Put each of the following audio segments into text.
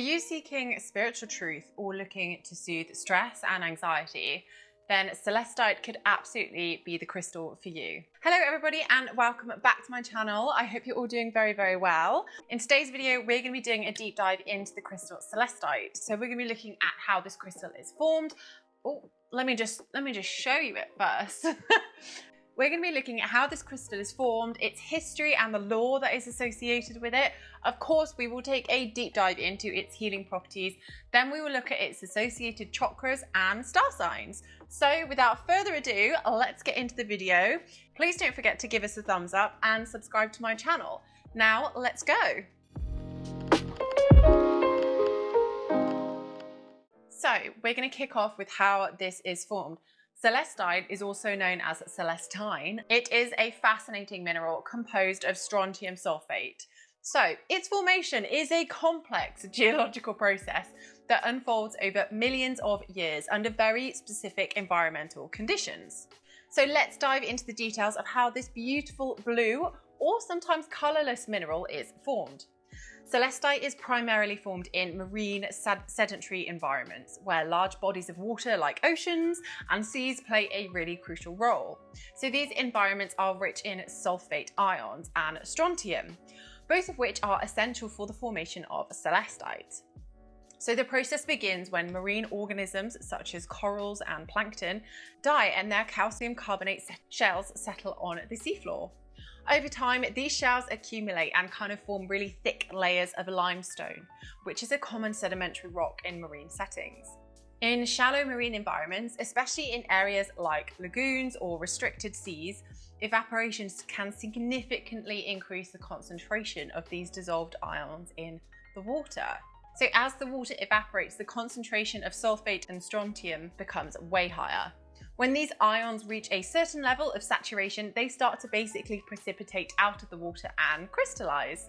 Are you seeking spiritual truth or looking to soothe stress and anxiety? Then Celestite could absolutely be the crystal for you. Hello everybody and welcome back to my channel. I hope you're all doing very, very well. In today's video, we're going to be doing a deep dive into the crystal Celestite. So we're going to be looking at how this crystal is formed. Oh, let me just show you it first. We're going to be looking at how this crystal is formed, its history and the lore that is associated with it. Of course, we will take a deep dive into its healing properties. Then we will look at its associated chakras and star signs. So without further ado, let's get into the video. Please don't forget to give us a thumbs up and subscribe to my channel. Now, let's go. So we're going to kick off with how this is formed. Celestite is also known as Celestine. It is a fascinating mineral composed of strontium sulfate. So its formation is a complex geological process that unfolds over millions of years under very specific environmental conditions. So let's dive into the details of how this beautiful blue or sometimes colorless mineral is formed. Celestite is primarily formed in marine sedentary environments where large bodies of water like oceans and seas play a really crucial role. So these environments are rich in sulfate ions and strontium, both of which are essential for the formation of celestite. So the process begins when marine organisms such as corals and plankton die and their calcium carbonate shells settle on the seafloor. Over time, these shells accumulate and kind of form really thick layers of limestone, which is a common sedimentary rock in marine settings. In shallow marine environments, especially in areas like lagoons or restricted seas, evaporation can significantly increase the concentration of these dissolved ions in the water. So as the water evaporates, the concentration of sulfate and strontium becomes way higher. When these ions reach a certain level of saturation, they start to basically precipitate out of the water and crystallize.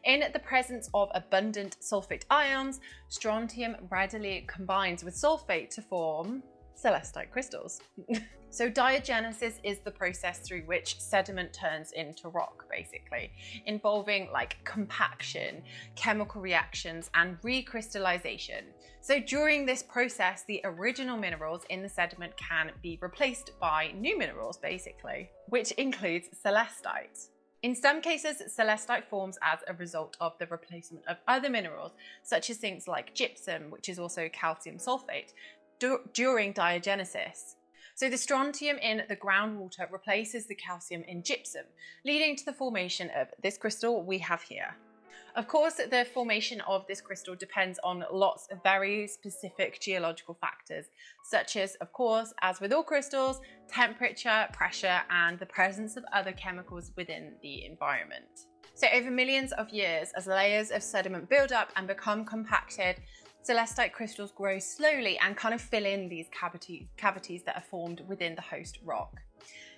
In the presence of abundant sulfate ions, strontium readily combines with sulfate to form celestite crystals. So diagenesis is the process through which sediment turns into rock, basically, involving like compaction, chemical reactions, and recrystallization. So during this process, the original minerals in the sediment can be replaced by new minerals, basically, which includes celestite. In some cases, celestite forms as a result of the replacement of other minerals, such as things like gypsum, which is also calcium sulfate, during diagenesis. So the strontium in the groundwater replaces the calcium in gypsum, leading to the formation of this crystal we have here. Of course, the formation of this crystal depends on lots of very specific geological factors, such as, of course, as with all crystals, temperature, pressure, and the presence of other chemicals within the environment. So over millions of years, as layers of sediment build up and become compacted, celestite crystals grow slowly and kind of fill in these cavities that are formed within the host rock.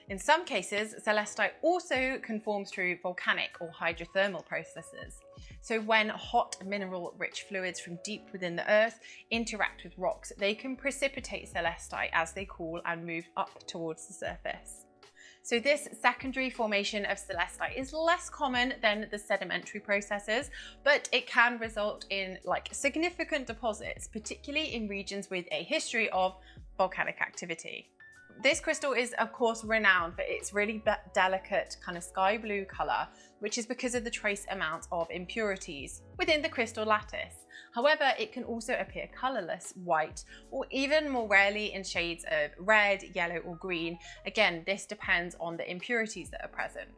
In some cases, celestite also can form through volcanic or hydrothermal processes. So when hot mineral-rich fluids from deep within the earth interact with rocks, they can precipitate celestite as they cool and move up towards the surface. So this secondary formation of celestite is less common than the sedimentary processes, but it can result in like significant deposits, particularly in regions with a history of volcanic activity. This crystal is, of course, renowned for its really delicate kind of sky blue color, which is because of the trace amount of impurities within the crystal lattice. However, it can also appear colorless, white, or even more rarely in shades of red, yellow, or green. Again, this depends on the impurities that are present.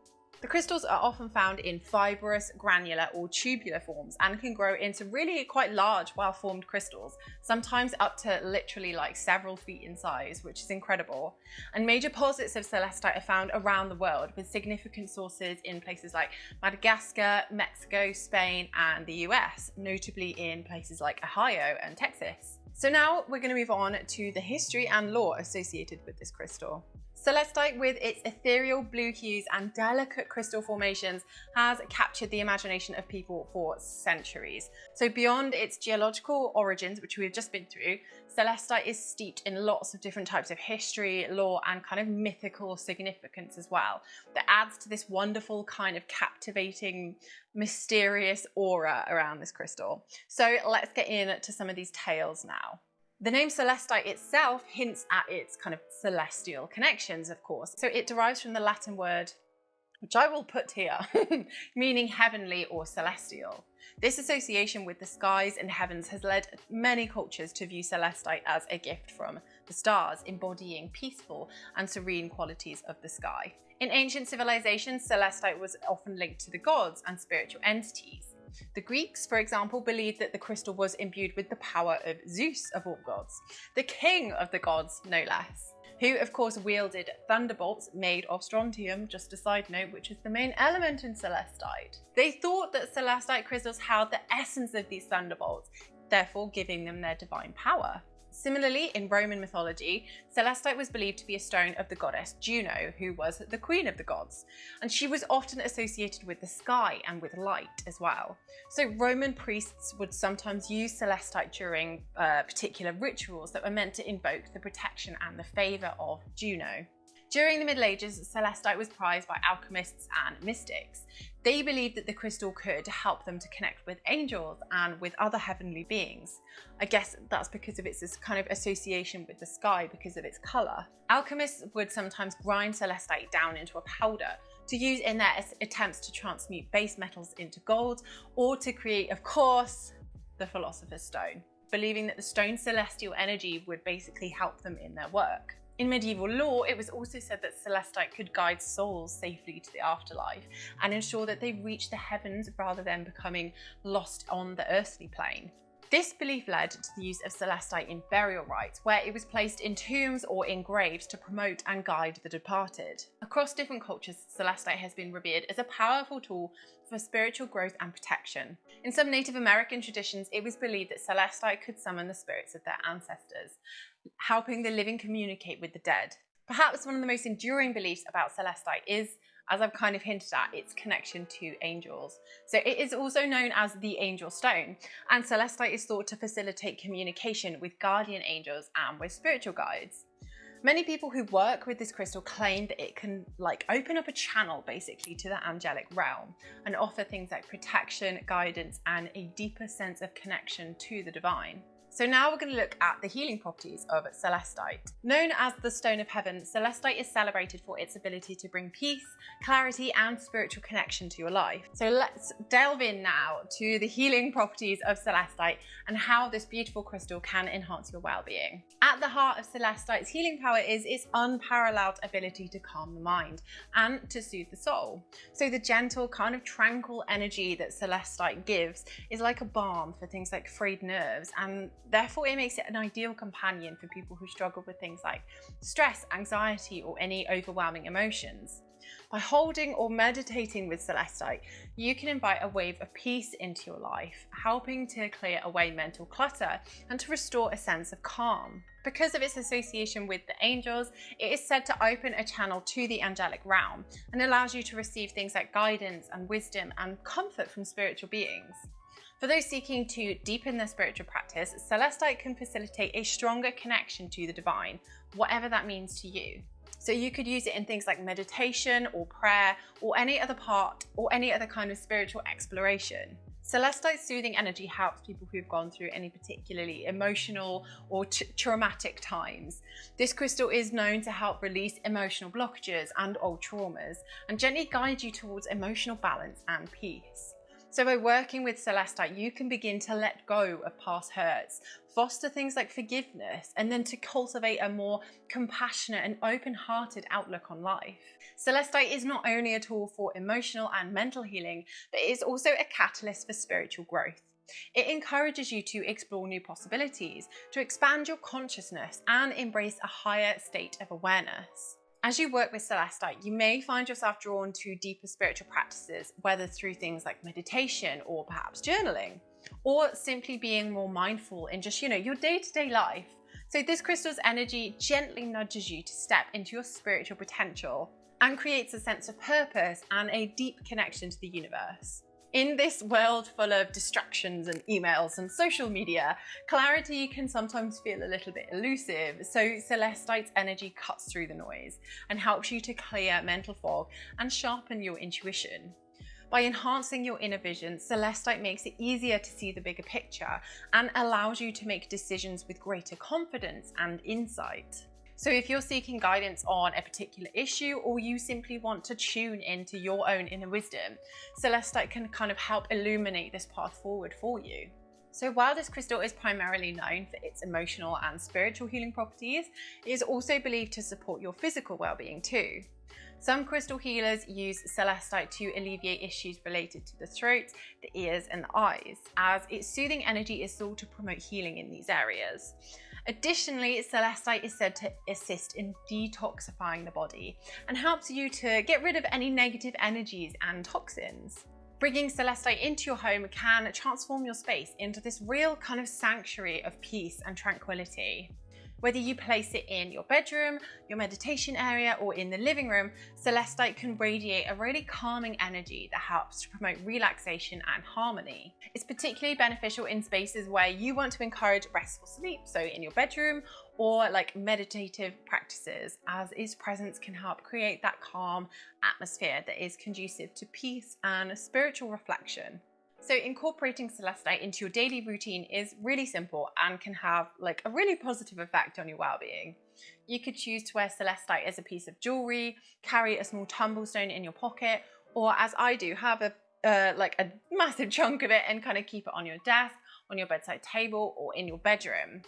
The crystals are often found in fibrous, granular, or tubular forms and can grow into really quite large, well-formed crystals, sometimes up to literally like several feet in size, which is incredible. And major deposits of celestite are found around the world, with significant sources in places like Madagascar, Mexico, Spain, and the US, notably in places like Ohio and Texas. So now we're going to move on to the history and lore associated with this crystal. Celestite, with its ethereal blue hues and delicate crystal formations, has captured the imagination of people for centuries. So beyond its geological origins, which we've just been through, Celestite is steeped in lots of different types of history, lore, and kind of mythical significance as well, that adds to this wonderful kind of captivating, mysterious aura around this crystal. So let's get into some of these tales now. The name Celestite itself hints at its kind of celestial connections, of course. So it derives from the Latin word, which I will put here, meaning heavenly or celestial. This association with the skies and heavens has led many cultures to view Celestite as a gift from the stars, embodying peaceful and serene qualities of the sky. In ancient civilizations, Celestite was often linked to the gods and spiritual entities. The Greeks, for example, believed that the crystal was imbued with the power of Zeus of all gods, the king of the gods, no less, who of course wielded thunderbolts made of strontium, just a side note, which is the main element in Celestite. They thought that Celestite crystals held the essence of these thunderbolts, therefore giving them their divine power. Similarly, in Roman mythology, Celestite was believed to be a stone of the goddess Juno, who was the queen of the gods, and she was often associated with the sky and with light as well. So Roman priests would sometimes use Celestite during particular rituals that were meant to invoke the protection and the favour of Juno. During the Middle Ages, Celestite was prized by alchemists and mystics. They believed that the crystal could help them to connect with angels and with other heavenly beings. I guess that's because of its kind of association with the sky, because of its colour. Alchemists would sometimes grind Celestite down into a powder to use in their attempts to transmute base metals into gold, or to create, of course, the Philosopher's Stone, believing that the stone's celestial energy would basically help them in their work. In medieval lore, it was also said that Celestite could guide souls safely to the afterlife and ensure that they reach the heavens rather than becoming lost on the earthly plane. This belief led to the use of Celestite in burial rites, where it was placed in tombs or in graves to promote and guide the departed. Across different cultures, Celestite has been revered as a powerful tool for spiritual growth and protection. In some Native American traditions, it was believed that Celestite could summon the spirits of their ancestors, helping the living communicate with the dead. Perhaps one of the most enduring beliefs about Celestite is, as I've kind of hinted at, its connection to angels. So it is also known as the angel stone, and Celestite is thought to facilitate communication with guardian angels and with spiritual guides. Many people who work with this crystal claim that it can open up a channel basically to the angelic realm and offer things like protection, guidance, and a deeper sense of connection to the divine. So now we're going to look at the healing properties of Celestite. Known as the Stone of Heaven, Celestite is celebrated for its ability to bring peace, clarity, and spiritual connection to your life. So let's delve in now to the healing properties of Celestite and how this beautiful crystal can enhance your well-being. At the heart of Celestite's healing power is its unparalleled ability to calm the mind and to soothe the soul. So the gentle, kind of tranquil energy that Celestite gives is like a balm for things like frayed nerves, and therefore it makes it an ideal companion for people who struggle with things like stress, anxiety, or any overwhelming emotions. By holding or meditating with Celestite, you can invite a wave of peace into your life, helping to clear away mental clutter and to restore a sense of calm. Because of its association with the angels, it is said to open a channel to the angelic realm and allows you to receive things like guidance and wisdom and comfort from spiritual beings. For those seeking to deepen their spiritual practice, Celestite can facilitate a stronger connection to the divine, whatever that means to you. So you could use it in things like meditation or prayer or any other kind of spiritual exploration. Celestite's soothing energy helps people who've gone through any particularly emotional or traumatic times. This crystal is known to help release emotional blockages and old traumas and gently guide you towards emotional balance and peace. So by working with Celestite, you can begin to let go of past hurts, foster things like forgiveness, and then to cultivate a more compassionate and open-hearted outlook on life. Celestite is not only a tool for emotional and mental healing, but it is also a catalyst for spiritual growth. It encourages you to explore new possibilities, to expand your consciousness, and embrace a higher state of awareness. As you work with Celestite, you may find yourself drawn to deeper spiritual practices, whether through things like meditation or perhaps journaling, or simply being more mindful in just, your day-to-day life. So this crystal's energy gently nudges you to step into your spiritual potential and creates a sense of purpose and a deep connection to the universe. In this world full of distractions and emails and social media, clarity can sometimes feel a little bit elusive, so Celestite's energy cuts through the noise and helps you to clear mental fog and sharpen your intuition. By enhancing your inner vision, Celestite makes it easier to see the bigger picture and allows you to make decisions with greater confidence and insight. So if you're seeking guidance on a particular issue, or you simply want to tune into your own inner wisdom, Celestite can kind of help illuminate this path forward for you. So while this crystal is primarily known for its emotional and spiritual healing properties, it is also believed to support your physical well-being too. Some crystal healers use Celestite to alleviate issues related to the throat, the ears, and the eyes, as its soothing energy is thought to promote healing in these areas. Additionally, Celestite is said to assist in detoxifying the body and helps you to get rid of any negative energies and toxins. Bringing Celestite into your home can transform your space into this real kind of sanctuary of peace and tranquility. Whether you place it in your bedroom, your meditation area, or in the living room, Celestite can radiate a really calming energy that helps to promote relaxation and harmony. It's particularly beneficial in spaces where you want to encourage restful sleep, so in your bedroom, or like meditative practices, as its presence can help create that calm atmosphere that is conducive to peace and spiritual reflection. So incorporating Celestite into your daily routine is really simple and can have like a really positive effect on your well-being. You could choose to wear Celestite as a piece of jewelry, carry a small tumblestone in your pocket, or as I do, have a massive chunk of it and kind of keep it on your desk, on your bedside table, or in your bedroom.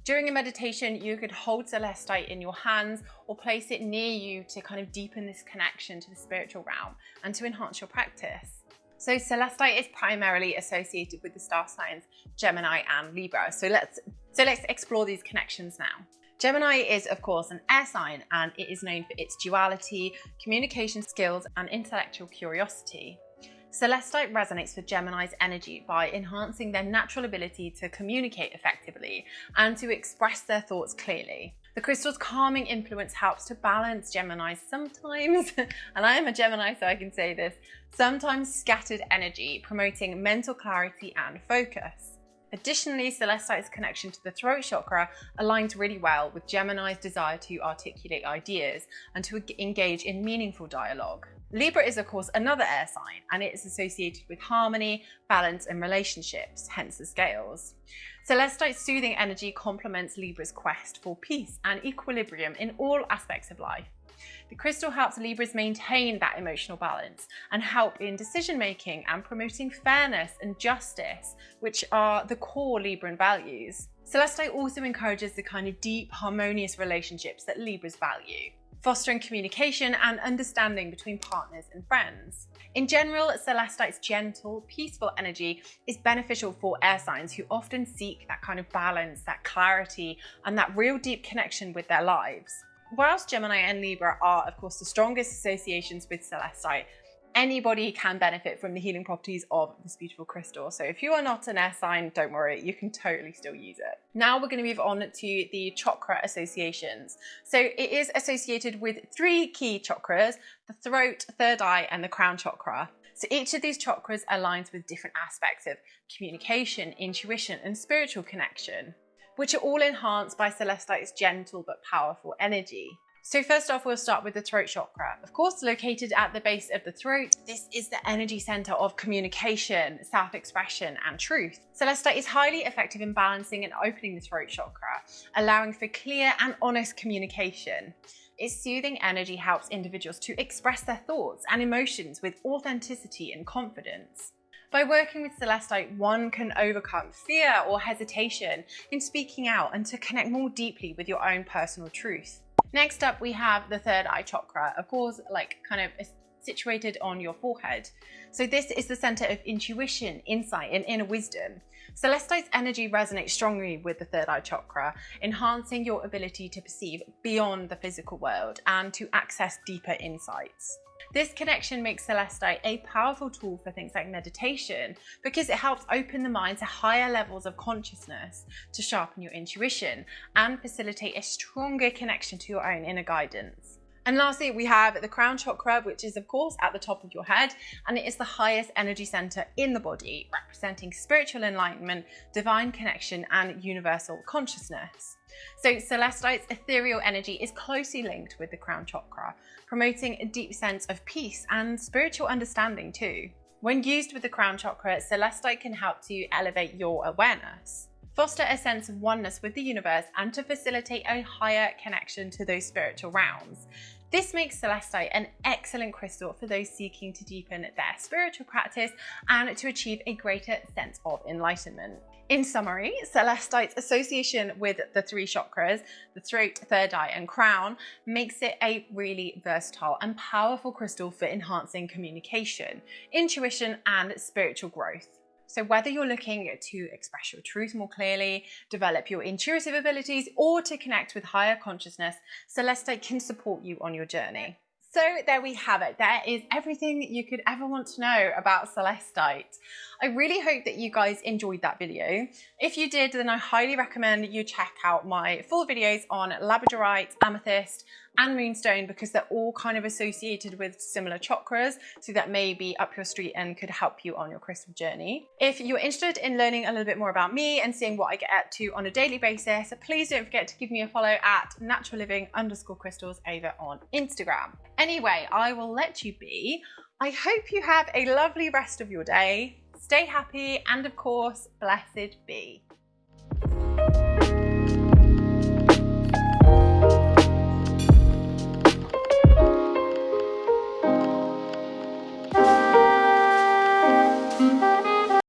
During a meditation, you could hold Celestite in your hands or place it near you to kind of deepen this connection to the spiritual realm and to enhance your practice. So Celestite is primarily associated with the star signs Gemini and Libra. So let's explore these connections now. Gemini is, of course, an air sign, and it is known for its duality, communication skills, and intellectual curiosity. Celestite resonates with Gemini's energy by enhancing their natural ability to communicate effectively and to express their thoughts clearly. The crystal's calming influence helps to balance Gemini's sometimes, and I am a Gemini so I can say this, sometimes scattered energy, promoting mental clarity and focus. Additionally, Celestite's connection to the throat chakra aligns really well with Gemini's desire to articulate ideas and to engage in meaningful dialogue. Libra is, of course, another air sign, and it is associated with harmony, balance, and relationships, hence the scales. Celestite's soothing energy complements Libra's quest for peace and equilibrium in all aspects of life. The crystal helps Libras maintain that emotional balance and help in decision-making and promoting fairness and justice, which are the core Libran values. Celestite also encourages the kind of deep, harmonious relationships that Libras value, fostering communication and understanding between partners and friends. In general, Celestite's gentle, peaceful energy is beneficial for air signs who often seek that kind of balance, that clarity, and that real deep connection with their lives. Whilst Gemini and Libra are, of course, the strongest associations with Celestite, anybody can benefit from the healing properties of this beautiful crystal. So if you are not an air sign, don't worry, you can totally still use it. Now we're going to move on to the chakra associations. So it is associated with 3 key chakras: the throat, third eye, and the crown chakra. So each of these chakras aligns with different aspects of communication, intuition, and spiritual connection, which are all enhanced by Celestite's gentle but powerful energy. So first off, we'll start with the throat chakra. Of course, located at the base of the throat, this is the energy center of communication, self-expression, and truth. Celestite is highly effective in balancing and opening the throat chakra, allowing for clear and honest communication. Its soothing energy helps individuals to express their thoughts and emotions with authenticity and confidence. By working with Celestite, one can overcome fear or hesitation in speaking out and to connect more deeply with your own personal truth. Next up, we have the third eye chakra, of course, like kind of situated on your forehead. So this is the center of intuition, insight, and inner wisdom. Celestite's energy resonates strongly with the third eye chakra, enhancing your ability to perceive beyond the physical world and to access deeper insights. This connection makes Celestite a powerful tool for things like meditation because it helps open the mind to higher levels of consciousness, to sharpen your intuition, and facilitate a stronger connection to your own inner guidance. And lastly, we have the crown chakra, which is of course at the top of your head, and it is the highest energy center in the body, representing spiritual enlightenment, divine connection, and universal consciousness. So Celestite's ethereal energy is closely linked with the crown chakra, promoting a deep sense of peace and spiritual understanding too. When used with the crown chakra, Celestite can help to elevate your awareness, foster a sense of oneness with the universe, and to facilitate a higher connection to those spiritual realms. This makes Celestite an excellent crystal for those seeking to deepen their spiritual practice and to achieve a greater sense of enlightenment. In summary, Celestite's association with the three chakras, the throat, third eye, and crown, makes it a really versatile and powerful crystal for enhancing communication, intuition, and spiritual growth. So whether you're looking to express your truth more clearly, develop your intuitive abilities, or to connect with higher consciousness, Celestite can support you on your journey. So there we have it. There is everything you could ever want to know about Celestite. I really hope that you guys enjoyed that video. If you did, then I highly recommend you check out my full videos on labradorite, amethyst, and moonstone, because they're all kind of associated with similar chakras, so that may be up your street and could help you on your crystal journey. If you're interested in learning a little bit more about me and seeing what I get up to on a daily basis, please don't forget to give me a follow at naturalliving_crystals over on Instagram. Anyway, I will let you be. I hope you have a lovely rest of your day. Stay happy and of course, blessed be.